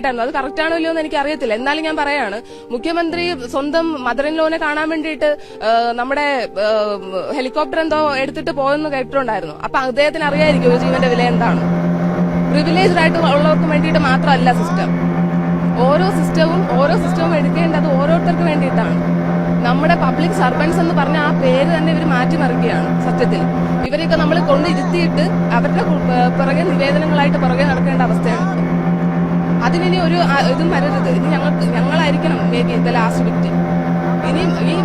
ആയിട്ടായിരുന്നു. അത് കറക്റ്റ് ആണോ ഇല്ലയോ എന്ന് എനിക്ക് അറിയത്തില്ല. എന്നാലും ഞാൻ പറയാണ്, മുഖ്യമന്ത്രി സ്വന്തം മദർ ഇൻ ലോനെ കാണാൻ വേണ്ടിയിട്ട് നമ്മുടെ ഹെലികോപ്റ്റർ എന്തോ എടുത്തിട്ട് പോയെന്ന് കേട്ടിട്ടുണ്ടായിരുന്നു. അപ്പൊ അദ്ദേഹത്തിന് അറിയായിരിക്കും ഒരു ജീവന്റെ വില എന്താണ്. പ്രിവിലേജ്ഡ് ആയിട്ട് ഉള്ളവർക്ക് വേണ്ടിയിട്ട് മാത്രമല്ല സിസ്റ്റം. ഓരോ സിസ്റ്റവും എടുക്കേണ്ടത് ഓരോരുത്തർക്ക് വേണ്ടിയിട്ടാണ്. നമ്മുടെ പബ്ലിക് സർവൻസ് എന്ന് പറഞ്ഞ ആ പേര് തന്നെ ഇവർ മാറ്റിമറിക്കുകയാണ്. സത്യത്തിൽ ഇവരെയൊക്കെ നമ്മൾ കൊണ്ടിരുത്തിയിട്ട് അവരുടെ പിറകെ നിവേദനങ്ങളായിട്ട് പിറകെ നടക്കേണ്ട അവസ്ഥയാണ്. അതിനി ഒരു ഇതും വരരുത്. ഇനി ഞങ്ങളായിരിക്കണം may be the last victim. ഇനി ഈ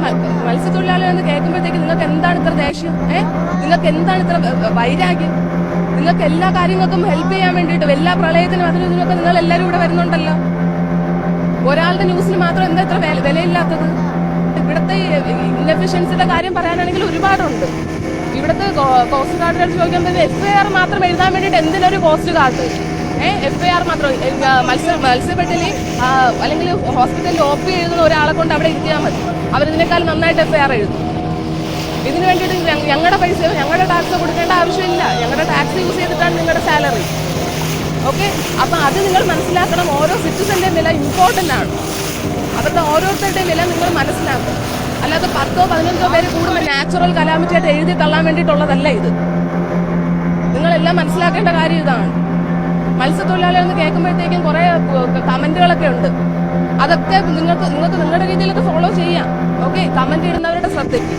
മത്സ്യത്തൊഴിലാളികൾ എന്ന് കേൾക്കുമ്പോഴത്തേക്ക് നിങ്ങൾക്ക് എന്താണ് ഇത്ര ദേഷ്യം? നിങ്ങൾക്ക് എന്താണ് ഇത്ര വൈരാഗ്യം? നിങ്ങൾക്ക് എല്ലാ കാര്യങ്ങൾക്കും ഹെൽപ്പ് ചെയ്യാൻ വേണ്ടിയിട്ട് എല്ലാ പ്രളയത്തിനും അതിനും ഇതിനൊക്കെ നിങ്ങൾ എല്ലാവരും ഇവിടെ വരുന്നുണ്ടല്ലോ. ഒരാളുടെ ന്യൂസിന് മാത്രം എന്താ ഇത്ര വിലയില്ലാത്തത്? ഇവിടുത്തെ ഇൻഎഫിഷ്യൻസിയുടെ കാര്യം പറയാനാണെങ്കിൽ ഒരുപാടുണ്ട്. ഇവിടുത്തെ കോസ്റ്റ് ഗാർഡുകൾ ചോദിക്കുമ്പോൾ FIR മാത്രം എഴുതാൻ വേണ്ടിയിട്ട് എന്തിനൊരു കോസ്റ്റ് ഗാർഡ്? FIR മാത്രം മത്സ്യബെഡിൽ അല്ലെങ്കിൽ ഹോസ്പിറ്റലിൽ OP എഴുതുന്ന ഒരാളെ കൊണ്ട് അവിടെ ഇരുത്തിയാൽ മതി. അവരിതിനേക്കാൾ നന്നായിട്ട് FIR എഴുതും. ഇതിനു വേണ്ടിയിട്ട് ഞങ്ങളുടെ പൈസ ഞങ്ങളുടെ ടാക്സ് കൊടുക്കേണ്ട ആവശ്യമില്ല. ഞങ്ങളുടെ ടാക്സ് യൂസ് ചെയ്തിട്ടാണ് നിങ്ങളുടെ സാലറി. ഓക്കെ, അപ്പൊ അത് നിങ്ങൾ മനസ്സിലാക്കണം. ഓരോ സിറ്റിസന്റെ വില ഇമ്പോർട്ടന്റ് ആണ്. അവരുടെ ഓരോരുത്തരുടെയും വില നിങ്ങൾ മനസ്സിലാക്കണം. അല്ലാതെ 10-15 പേര് കൂടുമ്പോൾ നാച്ചുറൽ കലാമിറ്റി ആയിട്ട് എഴുതി തള്ളാൻ വേണ്ടിയിട്ടുള്ളതല്ല ഇത്. നിങ്ങളെല്ലാം മനസ്സിലാക്കേണ്ട കാര്യം ഇതാണ്. മത്സ്യത്തൊഴിലാളികളെന്ന് കേൾക്കുമ്പോഴത്തേക്കും കുറെ കമന്റുകളൊക്കെ ഉണ്ട്. അതൊക്കെ നിങ്ങൾക്ക് നിങ്ങളുടെ രീതിയിലൊക്കെ ഫോളോ ചെയ്യാം. ഓക്കെ, കമന്റ് ഇടുന്നവരുടെ ശ്രദ്ധയ്ക്ക്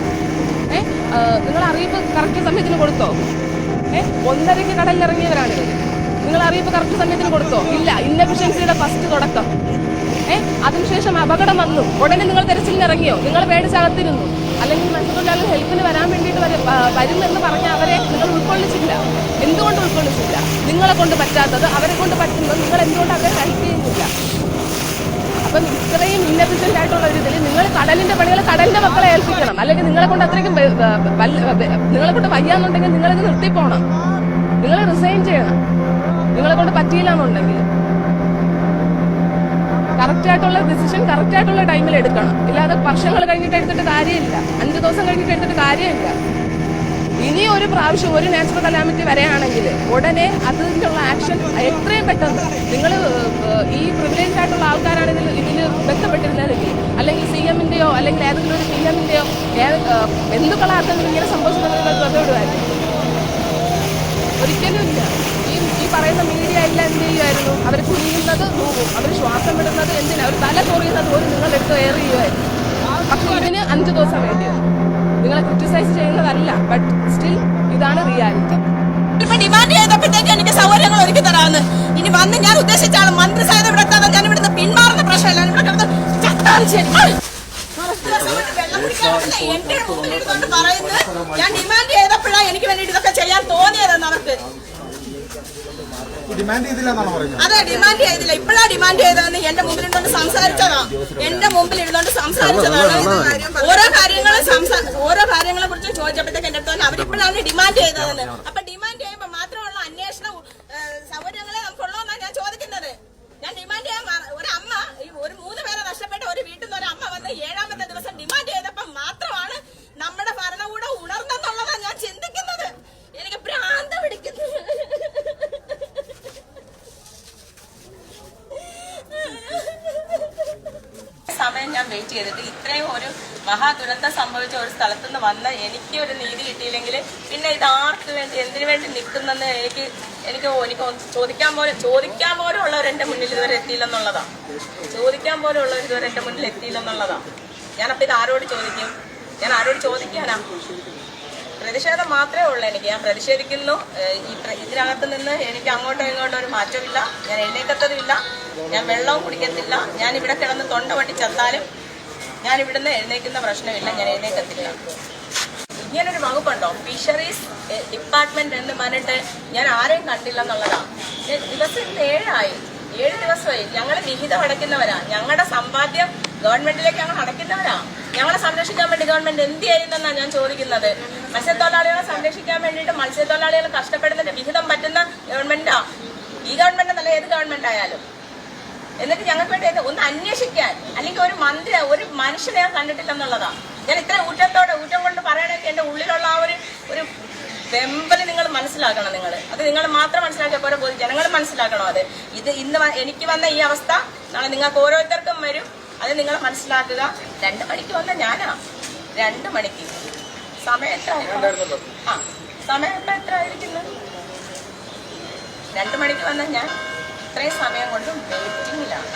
നിങ്ങൾ അറിയിപ്പ് കറക്റ്റ് സമയത്തിന് കൊടുത്തോ? 1:30 കടലിലിറങ്ങിയവരാണിത്. നിങ്ങൾ അറിയിപ്പ് കറക്റ്റ് സമയത്തിന് കൊടുത്തോ? ഇല്ല. ഇൻഎഫിഷ്യൻസിയുടെ ഫസ്റ്റ് തുടക്കം. അതിനുശേഷം അപകടം വന്നു, ഉടനെ നിങ്ങൾ തെരച്ചിലിന് ഇറങ്ങിയോ? നിങ്ങൾ പേടിച്ചകത്തിരുന്നു. അല്ലെങ്കിൽ മത്സ്യത്തൊഴിലാളികൾ ഹെൽപ്പിന് വരാൻ വേണ്ടിയിട്ട് വരുമെന്ന് പറഞ്ഞ അവരെ നിങ്ങൾ ഉൾക്കൊള്ളിച്ചില്ല. എന്തുകൊണ്ട് ഉൾക്കൊള്ളിച്ചില്ല? നിങ്ങളെ കൊണ്ട് പറ്റാത്തത് അവരെ കൊണ്ട് പറ്റുന്നത് നിങ്ങൾ എന്തുകൊണ്ട് അവരെ ഹെൽപ്പ് ചെയ്യുന്നില്ല? അപ്പം ഇത്രയും ഇൻഎഫിഷ്യന്റ് ആയിട്ടുള്ള ഒരു ഇതിൽ നിങ്ങൾ കടലിന്റെ പണികൾ കടലിന്റെ മക്കളെ ഏൽപ്പിക്കണം. അല്ലെങ്കിൽ നിങ്ങളെ കൊണ്ട് അത്രയ്ക്കും നിങ്ങളെ കൊണ്ട് വയ്യാന്നുണ്ടെങ്കിൽ നിങ്ങളിത് നിർത്തിപ്പോണം. നിങ്ങൾ റിസൈൻ ചെയ്യണം. നിങ്ങളെ കൊണ്ട് പറ്റിയില്ല എന്നുണ്ടെങ്കിൽ കറക്റ്റ് ആയിട്ടുള്ള ഡിസിഷൻ കറക്റ്റ് ആയിട്ടുള്ള ടൈമിൽ എടുക്കണം. ഇല്ലാതെ വർഷങ്ങൾ കഴിഞ്ഞിട്ട് എടുത്തിട്ട് കാര്യമില്ല. 5 ദിവസം കഴിഞ്ഞിട്ട് എടുത്തിട്ട് കാര്യമില്ല. ഇനി ഒരു പ്രാവശ്യം ഒരു നാച്ചുറൽ കലാമിറ്റി വരികയാണെങ്കിൽ ഉടനെ അതിനുള്ള ആക്ഷൻ എത്രയും പെട്ടെന്ന് നിങ്ങൾ ഈ പ്രിവിലേജ് ആയിട്ടുള്ള ആൾക്കാരാണ് ഇതിൽ ബന്ധപ്പെട്ടിരുന്നതെങ്കിൽ, അല്ലെങ്കിൽ CM-ന്റെയോ അല്ലെങ്കിൽ ഏതെങ്കിലും ഒരു PM-ന്റെയോ ബന്ധുക്കളാർക്കെങ്കിലും ഇങ്ങനെ സംഭവിച്ചിട്ടുണ്ടെങ്കിൽ ബന്ധപ്പെടുമായിരുന്നു. ഒരിക്കലും ഇല്ല. ഈ പറയുന്ന മീഡിയ എല്ലാം എന്ത് ചെയ്യുമായിരുന്നു? അവർ കുനിയുന്നത് നോക്കും, അവർ ശ്വാസം വിടുന്നത് എന്തിനാ? അവർ തല ചോറിയുന്നത് പോലും നിങ്ങളെടുത്ത് എയർ ചെയ്യുമായിരുന്നു. പക്ഷെ ഇതിന് 5 ദിവസം വേണ്ടിയാണ്. നിങ്ങളെ ക്രിറ്റിസൈസ് ചെയ്യുന്നതല്ല, ബട്ട് സ്റ്റിൽ ഇതാണ് റിയാലിറ്റി. ഇപ്പൊ ഡിമാൻഡ് ചെയ്തപ്പോഴത്തേക്ക് എനിക്ക് സൗകര്യങ്ങൾ ഒരുക്കി തരാമെന്ന്. ഇനി വന്ന് ഞാൻ ഉദ്ദേശിച്ച ആൾ മന്ത്രി സാധനം ഇവിടെ എത്താതെ ഞാൻ ഇവിടുന്ന് പിന്മാറുന്ന പ്രശ്നമല്ല. ഇവിടെ കിടന്ന് എന്റെ മുമ്പിൽ ഇരുന്നുകൊണ്ട് പറയുന്നത് ഞാൻ ഡിമാൻഡ് ചെയ്തപ്പോഴാണ് എനിക്ക് വേണ്ടിയിട്ട് ഇതൊക്കെ ചെയ്യാൻ തോന്നിയതെന്ന് അവർക്ക്. അതെ, ഡിമാൻഡ് ചെയ്തില്ല. ഇപ്പോഴാ ഡിമാൻഡ് ചെയ്തതെന്ന് എന്റെ മുമ്പിൽ ഇരുന്നോണ്ട് സംസാരിച്ചതാണ്. ഓരോ കാര്യങ്ങളെ കുറിച്ച് ചോദിച്ചപ്പോഴത്തേക്ക് എന്റെ അടുത്ത് അവരിപ്പോഴാണ് ഡിമാൻഡ് ചെയ്തതെന്ന്. അപ്പൊ ഡിമാൻഡ് ചെയ്യുമ്പോൾ മാത്രമുള്ള അന്വേഷണ സൗകര്യങ്ങളെ നമുക്കുള്ളതെന്നാണ് ഞാൻ ചോദിക്കുന്നത്. ഞാൻ ഡിമാൻഡ് ചെയ്യാൻ ഒരു അമ്മ ഒരു 3 പേരെ നഷ്ടപ്പെട്ട ഒരു വീട്ടിൽ നിന്ന് ഒരു അമ്മ വന്ന് 7ാമത്തെ ദിവസം ഡിമാൻഡ് ചെയ്തപ്പോൾ മാത്രമാണ് നമ്മുടെ ഭരണകൂടം ഉണർന്നെന്നുള്ളതാണ് ഞാൻ ചിന്തിക്കുന്നത്. എനിക്ക് ഭ്രാന്ത് പിടിക്കുന്നു. സമയം ഞാൻ വെയിറ്റ് ചെയ്തിട്ട് ഇത്രയും ഒരു മഹാദുരന്തം സംഭവിച്ച ഒരു സ്ഥലത്തുനിന്ന് വന്ന് എനിക്ക് ഒരു നീതി കിട്ടിയില്ലെങ്കിൽ പിന്നെ ഇത് ആർക്ക് വേണ്ടി എന്തിനു വേണ്ടി നിൽക്കുന്നെന്ന് എനിക്ക് ചോദിക്കാൻ പോലും ഉള്ളവർ എന്റെ മുന്നിൽ ഇതുവരെ എത്തിയില്ലെന്നുള്ളതാണ്. എന്റെ മുന്നിൽ എത്തിയില്ലെന്നുള്ളതാണ്. ഞാനപ്പോൾ ഇത് ആരോട് ചോദിക്കും? ഞാൻ ആരോട് ചോദിക്കാനാ? പ്രതിഷേധം മാത്രമേ ഉള്ളൂ എനിക്ക്. ഞാൻ പ്രതിഷേധിക്കുന്നു. ഇതിനകത്ത് നിന്ന് എനിക്ക് അങ്ങോട്ടോ ഇങ്ങോട്ടോ ഒരു മാറ്റമില്ല. ഞാൻ എഴുന്നേക്കത്തതുമില്ല. ഞാൻ വെള്ളവും കുടിക്കത്തില്ല. ഞാൻ ഇവിടെ കിടന്ന് തൊണ്ട പൊട്ടി ചത്താലും ഞാൻ ഇവിടുന്ന് എഴുന്നേക്കുന്ന പ്രശ്നമില്ല. ഞാൻ എഴുന്നേക്കത്തില്ല. ഇങ്ങനൊരു വകുപ്പുണ്ടോ? ഫിഷറീസ് ഡിപ്പാർട്ട്മെന്റ് എന്ന് പറഞ്ഞിട്ട് ഞാൻ ആരെയും കണ്ടില്ല എന്നുള്ളതാണ്. ദിവസം 7 ദിവസമായി. ഞങ്ങൾ വിഹിതം അടയ്ക്കുന്നവരാ. ഞങ്ങളുടെ സമ്പാദ്യം ഗവൺമെന്റിലേക്ക് ഞങ്ങൾ അടയ്ക്കുന്നവരാ. ഞങ്ങളെ സംരക്ഷിക്കാൻ വേണ്ടി ഗവൺമെന്റ് എന്ത് ചെയ്യുന്നെന്നാണ് ഞാൻ ചോദിക്കുന്നത്. മത്സ്യത്തൊഴിലാളികളെ സംരക്ഷിക്കാൻ വേണ്ടിയിട്ട് മത്സ്യത്തൊഴിലാളികൾ കഷ്ടപ്പെടുന്നതിന്റെ വിഹിതം പറ്റുന്ന ഗവൺമെന്റാ. ഈ ഗവൺമെന്റ് എന്നല്ല, ഏത് ഗവൺമെന്റ് ആയാലും. എന്നിട്ട് ഞങ്ങൾക്ക് വേണ്ടി ഒന്ന് അന്വേഷിക്കാൻ അല്ലെങ്കിൽ ഒരു മനുഷ്യനെ ഞാൻ കണ്ടിട്ടില്ലെന്നുള്ളതാ. ഞാൻ ഇത്ര ഊറ്റം കൊണ്ട് പറയണൊക്കെ എന്റെ ഉള്ളിലുള്ള ആ ഒരു വെമ്പല് നിങ്ങൾ മനസ്സിലാക്കണം. അത് നിങ്ങൾ മാത്രം മനസ്സിലാക്കിയ പോലെ ജനങ്ങൾ മനസ്സിലാക്കണം. ഇത് ഇന്ന് എനിക്ക് വന്ന ഈ അവസ്ഥ നാളെ നിങ്ങൾക്ക് ഓരോരുത്തർക്കും വരും. അത് നിങ്ങൾ മനസ്സിലാക്കുക. 2 മണിക്ക് വന്ന ഞാനാ, 2 മണിക്ക്. സമയം എത്ര ആയിരിക്കുന്നു? 2 മണിക്ക് വന്ന ഞാൻ ഇത്രയും സമയം കൊണ്ട് വെയിറ്റിംഗിലാണ്.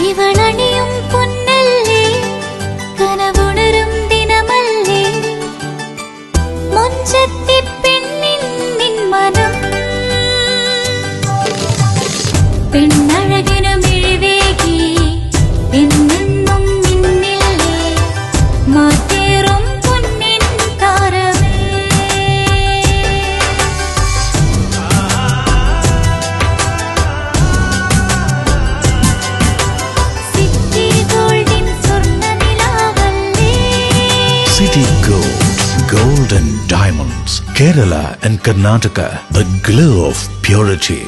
ഇവളണിയും പൊന്നല്ലേ, കനവുണരും ദിനമല്ലേ, മുഞ്ചത്തി പെണ്ണിൻ നിൻ മനം, പെണ്ണഴകിനു മിഴിവേകി എന്നെന്നും നിന്നില്ലേ, മാറ്റേറും പൊന്നിൻ താരമേ. City Gold, Gold and Diamonds, Kerala and Karnataka, the glow of purity.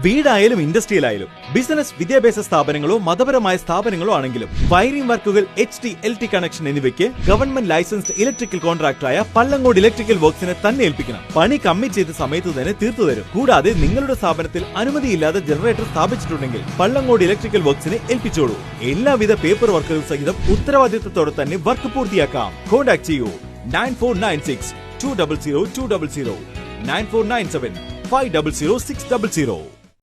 വീടായാലും ഇൻഡസ്ട്രിയലായാലും ബിസിനസ്, വിദ്യാഭ്യാസ സ്ഥാപനങ്ങളോ മതപരമായ സ്ഥാപനങ്ങളോ ആണെങ്കിലും വയറിംഗ് വർക്കുകൾ, HT, LT കണക്ഷൻ എന്നിവയ്ക്ക് ഗവൺമെന്റ് ലൈസൻസ്ഡ് ഇലക്ട്രിക്കൽ കോൺട്രാക്ടറായ പള്ളങ്ങോട് ഇലക്ട്രിക്കൽ വർക്സിനെ തന്നെ ഏൽപ്പിക്കണം. പണി കമ്മിറ്റ് ചെയ്ത സമയത്ത് തന്നെ തീർത്തു തരും. കൂടാതെ നിങ്ങളുടെ സ്ഥാപനത്തിൽ അനുമതിയില്ലാതെ ജനറേറ്റർ സ്ഥാപിച്ചിട്ടുണ്ടെങ്കിൽ പള്ളങ്ങോട് ഇലക്ട്രിക്കൽ വർക്സിനെ ഏൽപ്പിച്ചോളൂ. എല്ലാവിധ പേപ്പർ വർക്കുകൾ സഹിതം ഉത്തരവാദിത്തത്തോടെ തന്നെ വർക്ക് പൂർത്തിയാക്കാം. കോൺടാക്ട് ചെയ്യൂ 9496 200 200, 9497 500 600.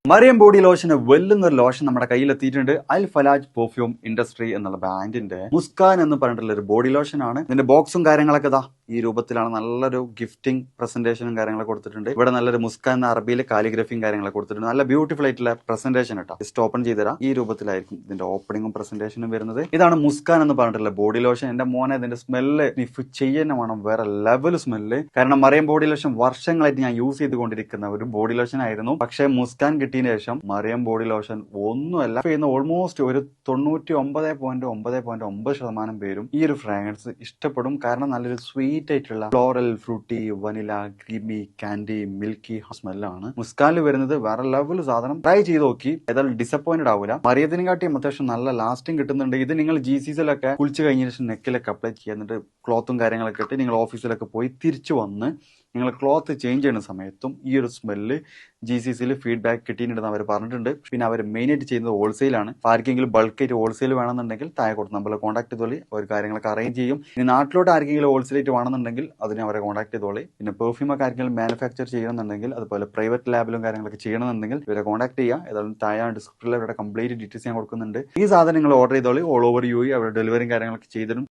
മറിയം ബോഡി ലോഷന് വെല്ലുന്നൊരു ലോഷൻ നമ്മുടെ കയ്യിലെത്തിയിട്ടുണ്ട്. അൽ ഫലാജ് പെർഫ്യൂം ഇൻഡസ്ട്രി എന്നുള്ള ബ്രാൻഡിന്റെ മുസ്കാൻ എന്ന് പറഞ്ഞിട്ടുള്ള ഒരു ബോഡി ലോഷൻ ആണ്. ഇതിന്റെ ബോക്സും കാര്യങ്ങളൊക്കെ ഇതാ ഈ രൂപത്തിലാണ്. നല്ലൊരു ഗിഫ്റ്റിംഗ് പ്രസന്റേഷനും കാര്യങ്ങളൊക്കെ കൊടുത്തിട്ടുണ്ട്. ഇവിടെ നല്ലൊരു മുസ്കാൻ എന്ന അറബിയിൽ കാലിഗ്രഫിയും കാര്യങ്ങളൊക്കെ കൊടുത്തിട്ടുണ്ട്. നല്ല ബ്യൂട്ടിഫുൾ ആയിട്ടുള്ള പ്രസന്റേഷൻ കേട്ടോ. ജസ്റ്റ് ഓപ്പൺ ചെയ്തുതരാം. ഈ രൂപത്തിലായിരിക്കും ഇതിന്റെ ഓപ്പണിങ്ങും പ്രസന്റേഷനും വരുന്നത്. ഇതാണ് മുസ്കാൻ എന്ന് പറഞ്ഞിട്ടുള്ള ബോഡി ലോഷൻ. എന്റെ മോനെ ഇതിന്റെ സ്മെല്ല് സ്നിഫ് ചെയ്യുന്ന വേണം, വേറെ ലെവൽ സ്മെല്ല്. കാരണം മറിയം ബോഡി ലോഷൻ വർഷങ്ങളായിട്ട് ഞാൻ യൂസ് ചെയ്തുകൊണ്ടിരിക്കുന്ന ഒരു ബോഡി ലോഷൻ ആയിരുന്നു. പക്ഷേ മുസ്കാൻ കിട്ടിയതിന് ശേഷം മറിയം ബോഡി ലോഷൻ ഒന്നുമല്ല ചെയ്യുന്ന ഓൾമോസ്റ്റ് ഒരു 99.9% പേരും ഈ ഒരു ഫ്രാഗ്രൻസ് ഇഷ്ടപ്പെടും. കാരണം നല്ലൊരു സ്വീറ്റ് ആയിട്ടുള്ള floral, fruity, vanilla, creamy, candy, milky സ്മെല്ലാണ് മുസ്കാനിൽ വരുന്നത്. വേറെ ലെവൽ സാധനം. ട്രൈ ചെയ്ത് നോക്കി, ഏതായാലും ഡിസപ്പോയിന്റഡ് ആവില്ല. മറിയത്തിനെ കാട്ടിയും അത്യാവശ്യം നല്ല ലാസ്റ്റിംഗ് കിട്ടുന്നുണ്ട്. ഇത് നിങ്ങൾ GCസിലൊക്കെ കുളിച്ച് കഴിഞ്ഞ ശേഷം നെക്കിലൊക്കെ അപ്ലൈ ചെയ്യുന്നുണ്ട്. ക്ലോത്തും കാര്യങ്ങളൊക്കെ ഇട്ട് നിങ്ങൾ ഓഫീസിലൊക്കെ പോയി തിരിച്ചു വന്ന് നിങ്ങൾ ക്ലോത്ത് ചേഞ്ച് ചെയ്യുന്ന സമയത്തും ഈ ഒരു സ്മെല്ല് GCസിൽ ഫീഡ്ബാക്ക് കിട്ടിയിട്ടുണ്ടെന്ന് അവർ പറഞ്ഞിട്ടുണ്ട്. പിന്നെ അവർ മെയിനായിട്ട് ചെയ്യുന്നത് ഹോൾസെയിലാണ്. ആർക്കെങ്കിലും ബൾക്കായിട്ട് ഹോൾസെയിൽ വേണമെന്നുണ്ടെങ്കിൽ താഴെ കൊടുത്ത് നമ്മളെ കോൺടാക്ട് ചെയ്തോളി. അവർ കാര്യങ്ങളൊക്കെ അറേഞ്ച് ചെയ്യും. ഇനി നാട്ടിലോട്ട് ആർക്കെങ്കിലും ഹോൾസെയിലായിട്ട് വേണമെന്നുണ്ടെങ്കിൽ അതിനെ അവരെ കോൺടാക്ട് ചെയ്തോളി. പിന്നെ പെർഫ്യൂം ഒക്കെ ആർക്കെങ്കിലും മാനുഫാക്ചർ ചെയ്യണമെന്നുണ്ടെങ്കിൽ, അതുപോലെ പ്രൈവറ്റ് ലാബിലും കാര്യങ്ങളൊക്കെ ചെയ്യണമെന്നുണ്ടെങ്കിൽ ഇവരെ കോൺടാക്ട് ചെയ്യുക. ഏതായാലും താഴെ ഡിസ്ക്രിപ്ഷനിൽ അവരുടെ കംപ്ലീറ്റ് ഡീറ്റെയിൽസ് ഞാൻ കൊടുക്കുന്നുണ്ട്. ഈ സാധനം നിങ്ങൾ ഓർഡർ ചെയ്തോളി. ഓൾ ഓവർ UAE അവരുടെ ഡെലിവറിയും കാര്യങ്ങളൊക്കെ ചെയ്തിടും.